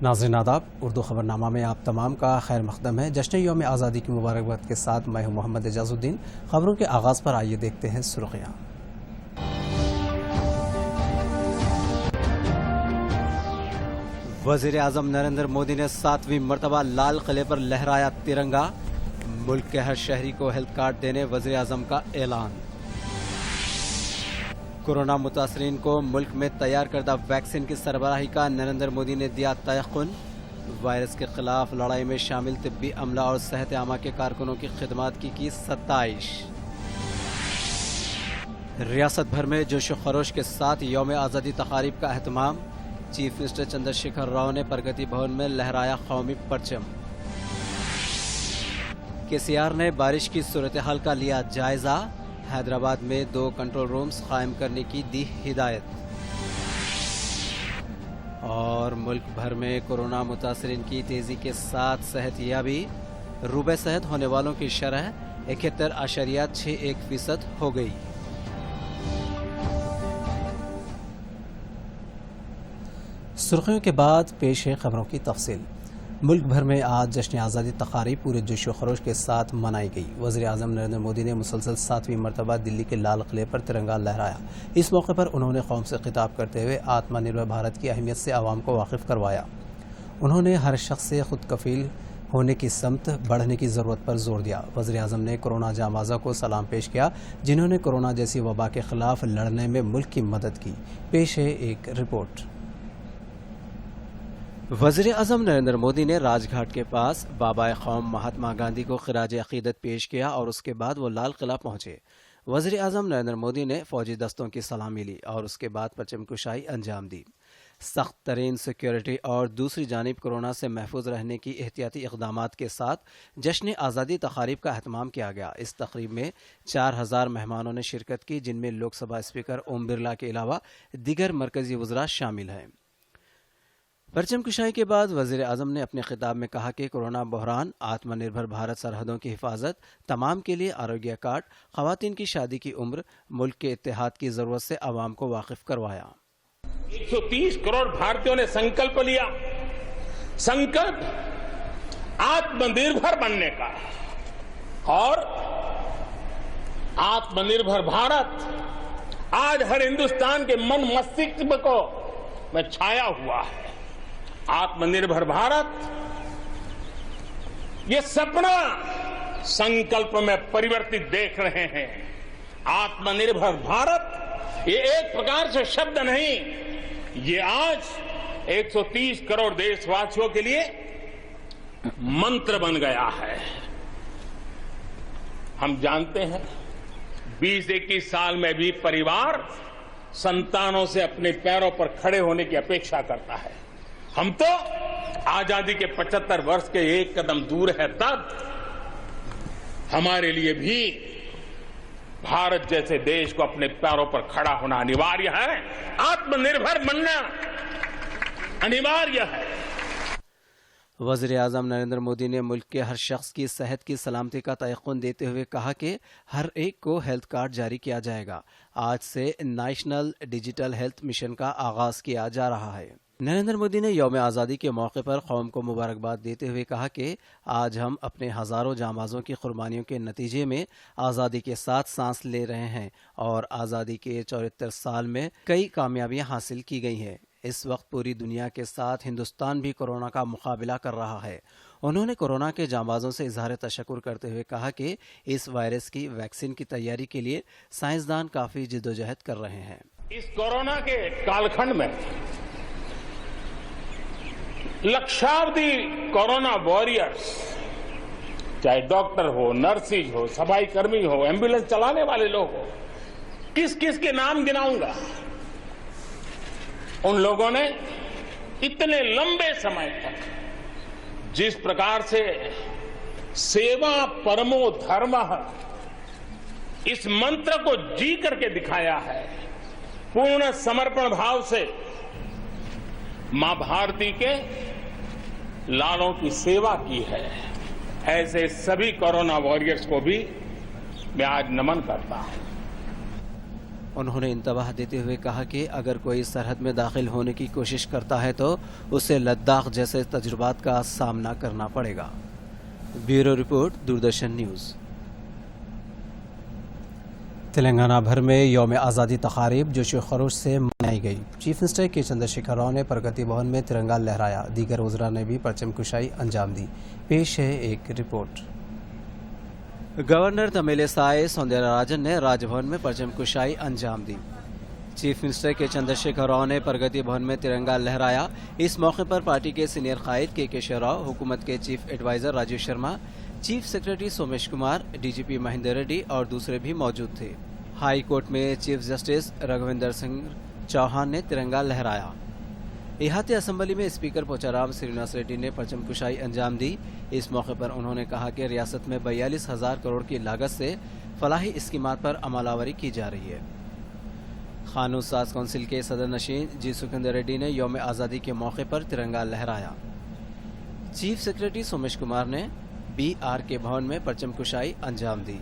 ناظرین آداب، اردو خبرنامہ میں آپ تمام کا خیر مقدم ہے۔ جشن یوم آزادی کی مبارکباد کے ساتھ میں ہوں محمد اعجاز الدین۔ خبروں کے آغاز پر آئیے دیکھتے ہیں سرخیاں۔ وزیر اعظم نریندر مودی نے 7ویں مرتبہ لال قلعے پر لہرایا ترنگا۔ ملک کے ہر شہری کو ہیلتھ کارڈ دینے وزیر اعظم کا اعلان۔ کورونا متاثرین کو ملک میں تیار کردہ ویکسین کی سربراہی کا نریندر مودی نے دیا تیقن۔ وائرس کے خلاف لڑائی میں شامل طبی عملہ اور صحت عامہ کے کارکنوں کی خدمات کی ستائش۔ ریاست بھر میں جوش و خروش کے ساتھ یوم آزادی تقاریب کا اہتمام۔ چیف منسٹر چندر شیکھر راؤ نے پرگتی بھون میں لہرایا قومی پرچم۔ KCR نے بارش کی صورتحال کا لیا جائزہ۔ حیدرآباد میں 2 کنٹرول رومز قائم کرنے کی دی ہدایت۔ اور ملک بھر میں کورونا متاثرین کی تیزی کے ساتھ صحت یابی۔ روبے صحت ہونے والوں کی شرح 71.61% ہو گئی۔ سرخیوں کے بعد پیش ہے خبروں کی تفصیل۔ ملک بھر میں آج جشن آزادی تقاریب پورے جوش و خروش کے ساتھ منائی گئی۔ وزیر اعظم نریندر مودی نے مسلسل 7ویں مرتبہ دلی کے لال قلعے پر ترنگا لہرایا۔ اس موقع پر انہوں نے قوم سے خطاب کرتے ہوئے آتم نربھر بھارت کی اہمیت سے عوام کو واقف کروایا۔ انہوں نے ہر شخص سے خود کفیل ہونے کی سمت بڑھنے کی ضرورت پر زور دیا۔ وزیر اعظم نے کورونا جانبازوں کو سلام پیش کیا جنہوں نے کورونا جیسی وبا کے خلاف لڑنے میں ملک کی مدد کی۔ پیش ہے ایک رپورٹ۔ وزیر اعظم نریندر مودی نے راج گھاٹ کے پاس بابا قوم مہاتما گاندھی کو خراج عقیدت پیش کیا اور اس کے بعد وہ لال قلعہ پہنچے۔ وزیر اعظم نریندر مودی نے فوجی دستوں کی سلامی لی اور اس کے بعد پرچم کشائی انجام دی۔ سخت ترین سیکیورٹی اور دوسری جانب کورونا سے محفوظ رہنے کی احتیاطی اقدامات کے ساتھ جشن آزادی تقاریب کا اہتمام کیا گیا۔ اس تقریب میں 4000 مہمانوں نے شرکت کی جن میں لوک سبھا اسپیکر اوم برلا کے علاوہ دیگر مرکزی وزراء شامل ہیں۔ پرچم کشائی کے بعد وزیر اعظم نے اپنے خطاب میں کہا کہ کورونا بحران، آتم نربھر بھارت سرحدوں کی حفاظت، تمام کے لیے آروگیہ کارڈ، خواتین کی شادی کی عمر، ملک کے اتحاد کی ضرورت سے عوام کو واقف کروایا۔ 130 کروڑ بھارتیوں نے سنکلپ لیا، سنکلپ آتم نربھر بننے کا، اور آتم نربھر بھارت آج ہر ہندوستان کے من مستقبل کو میں چھایا ہوا ہے۔ آتم نربھر بھارت یہ سپنا سنکلپ میں پریورتت دیکھ رہے ہیں۔ آتم نربھر بھارت یہ ایک پرکار سے شبد نہیں، یہ آج 130 کروڑ دیش واسیوں کے لیے منتر بن گیا ہے۔ ہم جانتے ہیں 20-21 سال میں بھی پریوار سنتانوں سے اپنے پیروں پر کھڑے ہونے کی اپیکشا کرتا ہے۔ ہم تو آزادی کے 75 برس کے ایک قدم دور ہے، تب ہمارے لیے بھی بھارت جیسے دیش کو اپنے پیروں پر کھڑا ہونا انیواریہ ہے، آتم نربھر بننا انیواریہ ہے۔ وزیر اعظم نریندر مودی نے ملک کے ہر شخص کی صحت کی سلامتی کا تیقن دیتے ہوئے کہا کہ ہر ایک کو ہیلتھ کارڈ جاری کیا جائے گا۔ آج سے نیشنل ڈیجیٹل ہیلتھ مشن کا آغاز کیا جا رہا ہے۔ نریندر مودی نے یوم آزادی کے موقع پر قوم کو مبارکباد دیتے ہوئے کہا کہ آج ہم اپنے ہزاروں جانبازوں کی قربانیوں کے نتیجے میں آزادی کے ساتھ سانس لے رہے ہیں اور آزادی کے 74 سال میں کئی کامیابیاں حاصل کی گئی ہیں۔ اس وقت پوری دنیا کے ساتھ ہندوستان بھی کورونا کا مقابلہ کر رہا ہے۔ انہوں نے کورونا کے جانبازوں سے اظہار تشکر کرتے ہوئے کہا کہ اس وائرس کی ویکسین کی تیاری کے لیے سائنسدان کافی جدوجہد کر رہے ہیں۔ اس کورونا کے کال کھنڈ میں لکشاودھی کورونا واریئرز، چاہے ڈاکٹر ہو، نرسز ہو، صفائی کرمی ہو، ایمبولینس چلانے والے لوگ ہو، کس کس کے نام گناؤں گا؟ ان لوگوں نے اتنے لمبے سمے تک جس پرکار سے سیوا پرمو دھرمഃ اس منتر کو جی کر کے دکھایا ہے، پورن سمرپن بھاو سے ماں بھارتی کے لالوں کی سیوا کی ہے، ایسے سبھی کورونا واریئرز کو بھی میں آج نمن کرتا ہوں۔ उन्होंने इंतबाह देते हुए कहा कि अगर कोई सरहद में दाखिल होने की कोशिश करता है तो उसे लद्दाख जैसे तजुर्बात का सामना करना पड़ेगा। Bureau report, Doordarshan news. Telangana भर में यौम आज़ादी तकारीब जोश व खरोश से मनाई गई। चीफ मिनिस्टर के चंद्रशेखर राव ने प्रगति भवन में तिरंगा लहराया। दीगर वज़रा ने भी परचम कुशाई अंजाम दी। पेश है एक रिपोर्ट। गवर्नर तमिलिसाई सौंदरराजन ने राजभवन में परचम कुशाई अंजाम दी। चीफ मिनिस्टर के चंद्रशेखर राव ने प्रगति भवन में तिरंगा लहराया। इस मौके पर पार्टी के सीनियर कायद के शेराव, हुकूमत के chief adviser Rajiv Sharma, chief secretary Somesh Kumar, DGP Mahender Reddy और दूसरे भी मौजूद थे। हाई कोर्ट में चीफ जस्टिस रघुविंदर सिंह चौहान ने तिरंगा लहराया। इहाती असम्बली में स्पीकर पोचाराम श्रीनिवास रेड्डी ने परचम कुशाई अंजाम दी। इस मौके पर उन्होंने कहा कि रियासत में 42,000 करोड़ की लागत से फलाही स्कीमात पर अमलावरी की जा रही है। कानून साज कौंसिल के सदर नशीन जी सुखिंदर रेड्डी ने यौम आज़ादी के मौके पर तिरंगा लहराया। चीफ सेक्रेटरी सोमेश कुमार ने BR के भवन में परचम कुशाई अंजाम दी।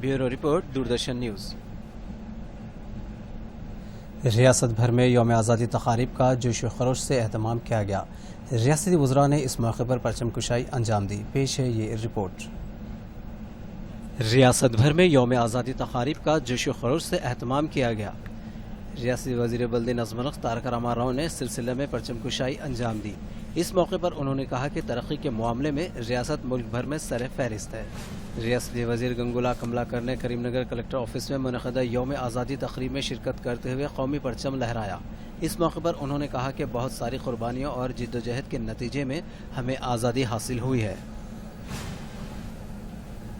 Bureau report, Doordarshan news. रियासत भर में यौम आज़ादी तकारीब का जोश व खरोश से एहतमाम किया गया। रियासती वज़रा ने इस मौके पर परचम कुशाई अंजाम दी। पेश है ये रिपोर्ट। रियासत भर में यौम आज़ादी तकारीब का जोश व खरोश से एहतमाम किया गया। रियासती वज़ीर बल्दी नज़्म तारक रामा राव ने सिलसिले में परचम कुशाई अंजाम दी। इस मौके पर उन्होंने कहा कि तरक्की के मामले में रियासत मुल्क भर में सर फहरिस्त है। रियासती वज़ीर गंगुला कमलाकर ने करीमनगर कलेक्टर ऑफिस में मुनक़दा यौम आज़ादी तक़रीब में शिरकत करते हुए कौमी परचम लहराया। इस मौके पर उन्होंने कहा कि बहुत सारी कुर्बानियों और जिद्दोजहद के नतीजे में हमें आज़ादी हासिल हुई है।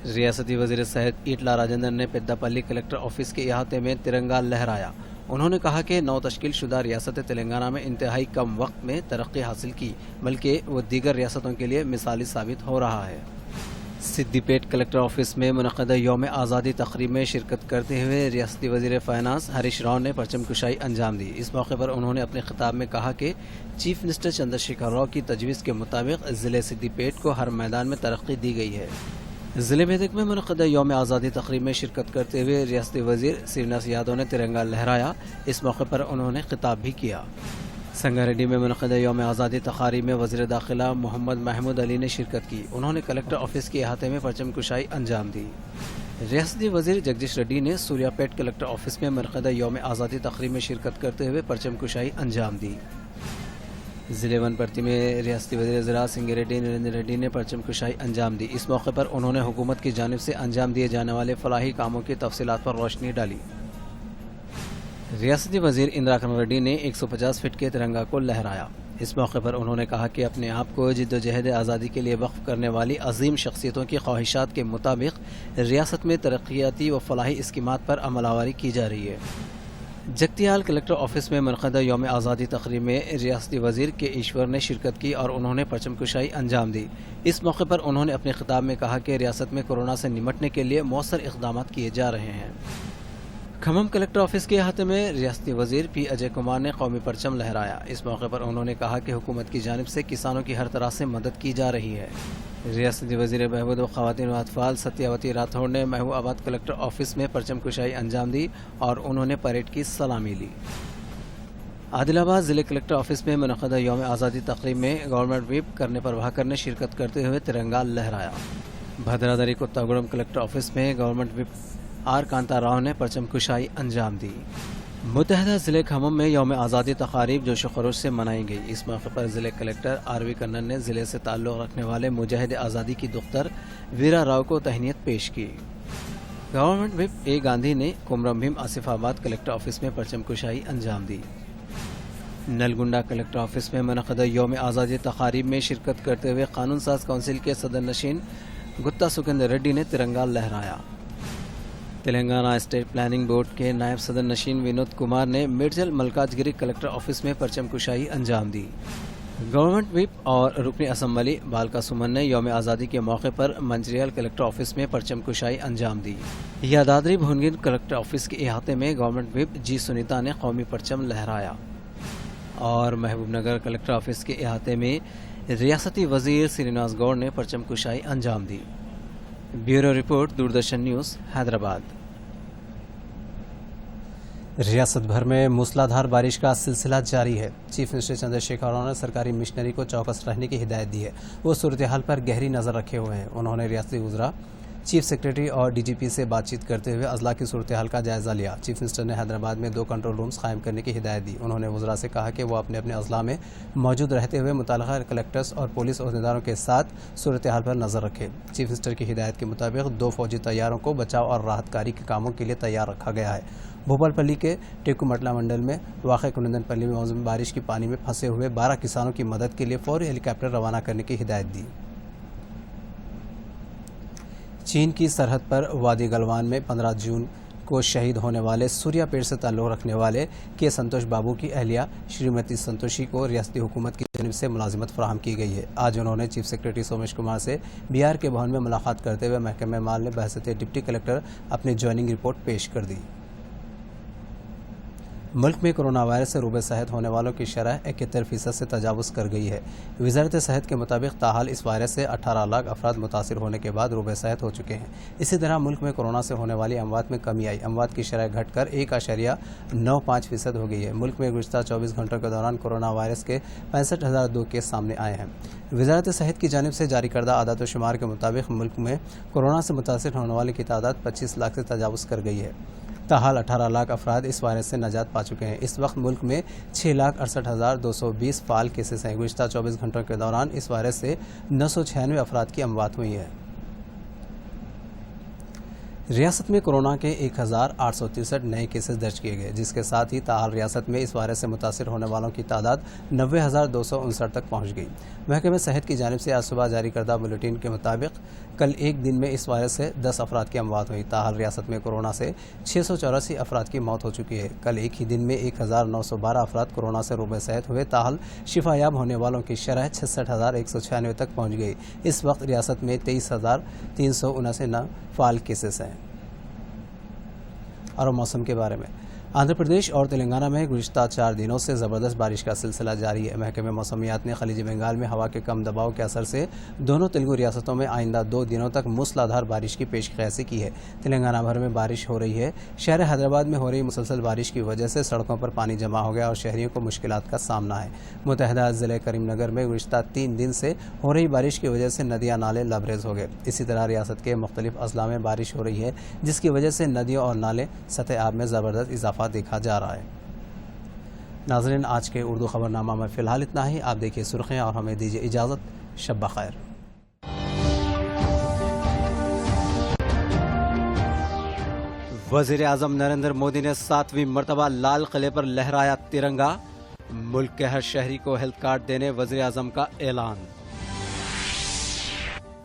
रियासती वज़ीर सेहत ईटला राजेंद्र ने पेद्दापल्ली कलेक्टर ऑफिस के अहाते में तिरंगा लहराया। उन्होंने कहा कि नौ तश्कील शुदा रियासत तेलंगाना में इंतहाई कम वक्त में तरक्की हासिल की, बल्कि वो दीगर रियासतों के लिए मिसाली साबित हो रहा है। सिद्दीपेट कलेक्टर ऑफिस में मुनक़दा यौम आज़ादी तक़रीब में शिरकत करते हुए रियासती वज़ीर फ़ाइनांस हरीश राव ने परचम कुशाई अंजाम दी। इस मौके पर उन्होंने अपने खिताब में कहा कि चीफ मिनिस्टर चंद्रशेखर राव की तजवीज़ के मुताबिक ज़िले सिद्दीपेट को हर मैदान में तरक्की दी गई है। ज़िले मेदक में मुनक़दा यौम आज़ादी तक़रीब में शिरकत करते हुए रियासती वज़ीर श्रीनिवास यादव ने तिरंगा लहराया। इस मौके पर उन्होंने खिताब भी किया। संगारेड्डी में मुनक़दा यौम आज़ादी तक़रीब में वज़ीर दाखिला मोहम्मद महमूद अली ने शिरकत की। उन्होंने कलेक्टर ऑफिस के अहाते में परचम कुशाई अंजाम दी। रियासती वज़ीर जगदीश रेड्डी ने सूर्यापेट कलेक्टर ऑफिस में मुनक़दा यौम आज़ादी तक़रीब में शिरकत करते हुए परचम कुशाई अंजाम दी। ज़िले वनपर्ती में रियासती वज़ीर ज़राअत सिंगारेड्डी नरेंद्र रेड्डी ने परचम कुशाई अंजाम दी। इस मौके पर उन्होंने हुकूमत की जानिब से अंजाम दिए जाने वाले फलाही कामों की तफसीलात पर रोशनी डाली। रियासती वज़ीर इंदिरा कनन रेड्डी ने 150 फीट के तिरंगा को लहराया। इस मौके पर उन्होंने कहा कि अपने आप को जिद्दोजहद आज़ादी के लिए वक्फ करने वाली अजीम शख्सियतों की ख्वाहिशात के मुताबिक रियासत में तरक्याती व फलाही स्कीमात पर अमलावरी की जा रही है। जगतियाल कलेक्टर ऑफिस में मुनक़दा यौम आज़ादी तक़रीब में रियासती वज़ीर के ईश्वर ने शिरकत की और उन्होंने परचम कुशाई अंजाम दी। इस मौके पर उन्होंने अपने खिताब में कहा कि रियासत में कोरोना से निमटने के लिए मौसर इक़दाम किए जा रहे हैं। खम्मम कलेक्टर ऑफिस के अहाते में रियासती वज़ीर P अजय कुमार ने कौमी परचम लहराया। इस मौके पर उन्होंने कहा कि हुकूमत की जानिब से किसानों की हर तरह से मदद की जा रही है। रियासती वज़ीर बहबूद व ख़वातीन व अतफ़ाल सत्यावती राठौड़ ने महबूबाबाद कलेक्टर ऑफिस में परचम कुशाई अंजाम दी और उन्होंने परेड की सलामी ली। आदिलाबाद ज़िले कलेक्टर ऑफिस में मुनक़दा यौम आज़ादी तक़रीब में गवर्नमेंट व्हिप करने प्रभाकर ने शिरकत करते हुए तिरंगा लहराया। भद्रादरी कुत्तागुड़म कलेक्टर ऑफिस में government whip R Kanta Rao ने परचम कुशाई अंजाम दी। मुतहदा ज़िले खम्मम में यौम आज़ादी तक़ारीब जोश व खरोश से मनाई गई। इस मौके पर ज़िले कलेक्टर RV कन्नन ने ज़िले से ताल्लुक़ रखने वाले मुजाहिद आज़ादी की दुख्तर वीरा राव को तहनीत पेश की। गवर्नमेंट व्हिप A गांधी ने कुमरम भीम आसिफाबाद कलेक्टर ऑफिस में परचम कुशाई अंजाम दी। नलगुंडा कलेक्टर ऑफिस में मुनक़दा यौम आज़ादी तक़ारीब में शिरकत करते हुए कानून साज कौंसिल के सदर नशीन गुत्ता सुखिंदर रेड्डी ने तिरंगा लहराया। तेलंगाना स्टेट प्लानिंग बोर्ड के नायब सदर नशीन विनोद कुमार ने मिर्जल मलकाजगिरी कलेक्टर ऑफिस में परचम कुशाई अंजाम दी। गवर्नमेंट व्हिप और रुकनी असम्बली बालका सुमन ने यौम आज़ादी के मौके पर मंचरियाल कलेक्टर ऑफिस में परचम कुशाई अंजाम दी। यादाद्री भुनगिर कलेक्टर ऑफिस के अहाते में गवर्नमेंट व्हिप G सुनीता ने कौमी परचम लहराया और महबूबनगर कलेक्टर ऑफिस के अहाते में रियासती वज़ीर श्रीनिवास गौड़ ने परचम कुशाई अंजाम दी। Bureau report, Doordarshan news, Hyderabad. रियासत भर में मूसलाधार बारिश का सिलसिला जारी है। चीफ मिनिस्टर चंद्रशेखर राव ने सरकारी मिशनरी को चौकस रहने की हिदायत दी है। वो सूरत हाल पर गहरी नज़र रखे हुए हैं। उन्होंने रियासती वज़रा, चीफ सेक्रेटरी और डीजीपी से बातचीत करते हुए अजला की सूरत हाल का जायज़ा लिया। चीफ मिनिस्टर ने हैदराबाद में 2 कंट्रोल रूम्स कायम करने की हिदायत दी। उन्होंने वज़रा से कहा कि वो अपने अपने अजला में मौजूद रहते हुए मुतल्लिक़ा कलेक्टर्स और पुलिस अहदेदारों के साथ सूरत हाल पर नज़र रखें। चीफ मिनिस्टर की हिदायत के मुताबिक 2 फौजी तैयारों को बचाव और राहतकारी के कामों के लिए तैयार रखा गया है। भोपालपल्ली के टेकुमटला मंडल में वाक़ कुनंदनपल्ली में मौसम बारिश की पानी में फंसे हुए 12 किसानों की मदद के लिए फौरी हेलीकॉप्टर रवाना करने की हिदायत दी। चीन की सरहद पर वादी गलवान में 15 जून को शहीद होने वाले सूर्यापेट से ताल्लुक़ रखने वाले के संतोष बाबू की अहलिया श्रीमती संतोषी को रियासती हुकूमत की जानिब से मुलाजिमत फराहम की गई है। आज उन्होंने चीफ सेक्रेटरी सोमेश कुमार से बिहार के भवन में मुलाकात करते हुए महकमे माल में बहसत डिप्टी कलेक्टर अपनी ज्वाइनिंग रिपोर्ट पेश कर दी। मुल्क में कोरोना वायरस से रूबे सेहत होने वालों की शरह 71% से तजावुज़ कर गई है। वज़ारत सेहत के मुताबिक ताहाल इस वायरस से 18 लाख अफराद मुतासिर होने के बाद रूबे सेहत हो चुके हैं। इसी तरह मुल्क में कोरोना से होने वाली अमवात में कमी आई। अमवात की शरह घटकर 1.95% हो गई है। मुल्क में गुज़श्ता 24 घंटों के दौरान कोरोना वायरस के 65,002 केस सामने आए हैं। वज़ारत सेहत की जानिब से जारी करदा आदात शुमार के मुताबिक मुल्क में कोरोना से मुतासिर होने वालों की तादाद 25 लाख से तजावुज़ कर गई है। ताहाल 18 लाख अफराद इस वायरस से नजात पा चुके हैं। इस वक्त मुल्क में 6,68,220 फ़ाल केसेस हैं। गुज़श्ता 24 घंटों के दौरान इस वायरस से 996 अफराद की अमवात हुई है। रियासत में कोरोना के 1,863 नए केसेस दर्ज किए गए, जिसके साथ ही ताहाल रियासत में इस वायरस से मुतासिर होने वालों की तादाद 90,259 तक पहुंच गई। महकमे सेहत की जानिब से आज सुबह जारी करदा बुलेटिन के मुताबिक कल एक दिन में इस वायरस से 10 अफराद की अमवात हुई। ताहाल रियासत में कोरोना से 684 अफराद की मौत हो चुकी है। कल एक ही दिन में 1,912 अफराद कोरोना से रूबे सेहत हुए। ताहाल शिफायाब होने वालों की शरह 66,196 तक पहुँच गई। इस वक्त रियासत में 23,379 फ़ाल केसेस हैं। और मौसम के बारे में, आंध्र प्रदेश और तेलंगाना में गुज़श्ता 4 दिनों से ज़बरदस्त बारिश का सिलसिला जारी है। महकमे मौसमियात ने खलीज बंगाल में हवा के कम दबाव के असर से दोनों तेलुगु रियासतों में आइंदा 2 दिनों तक मूसलाधार बारिश की पेशकशी की है। तेलंगाना भर में बारिश हो रही है। शहर हैदराबाद में हो रही मुसलसल बारिश की वजह से सड़कों पर पानी जमा हो गया और शहरियों को मुश्किलात का सामना है। मुतहदा ज़िले करीमनगर में गुज़श्ता 3 दिन से हो रही बारिश की वजह से नदियाँ नाले लबरेज हो गए। इसी तरह रियासत के मुख्तलिफ अजला में बारिश हो रही है, जिसकी वजह से नदियों और नाले सतह आब में ज़बरदस्त इजाफा देखा जा रहा है। नाज़रीन, आज के उर्दू खबरनामा में फ़िलहाल इतना ही। आप देखिए सुर्खियाँ और हमें दीजिए इजाज़त। शब बख़ैर। वज़ीर आज़म नरेंद्र मोदी ने 7वीं मरतबा लाल किले पर लहराया तिरंगा। मुल्क के हर शहरी को हेल्थ कार्ड देने वज़ीर आज़म का ऐलान।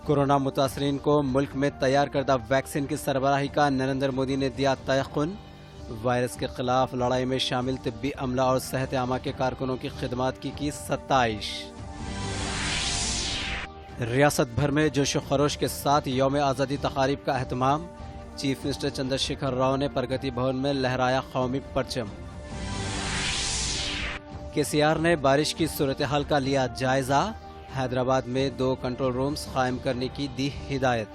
कोरोना मुतासरीन को मुल्क में तैयार करदा वैक्सीन की सरबराही का नरेंद्र मोदी ने दिया तयक़ुन। वायरस के खिलाफ लड़ाई में शामिल तिब्बी अमला और सेहत आमा के कारकुनों की खिदमात की 27। रियासत भर में जोश खरोश के साथ यौम आज़ादी तकारीब का अहतमाम। चीफ मिनिस्टर चंद्रशेखर राव ने प्रगति भवन में लहराया कौमी परचम। केसीआर ने बारिश की सूरत हाल का लिया जायजा। हैदराबाद में 2 कंट्रोल रूम्स कायम करने की दी हिदायत।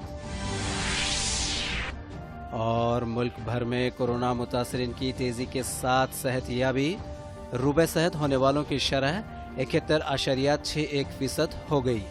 और मुल्क भर में कोरोना मुतासरीन की तेजी के साथ सेहतयाबी। रूबे सेहत होने वालों की शरह 71.61% हो गई।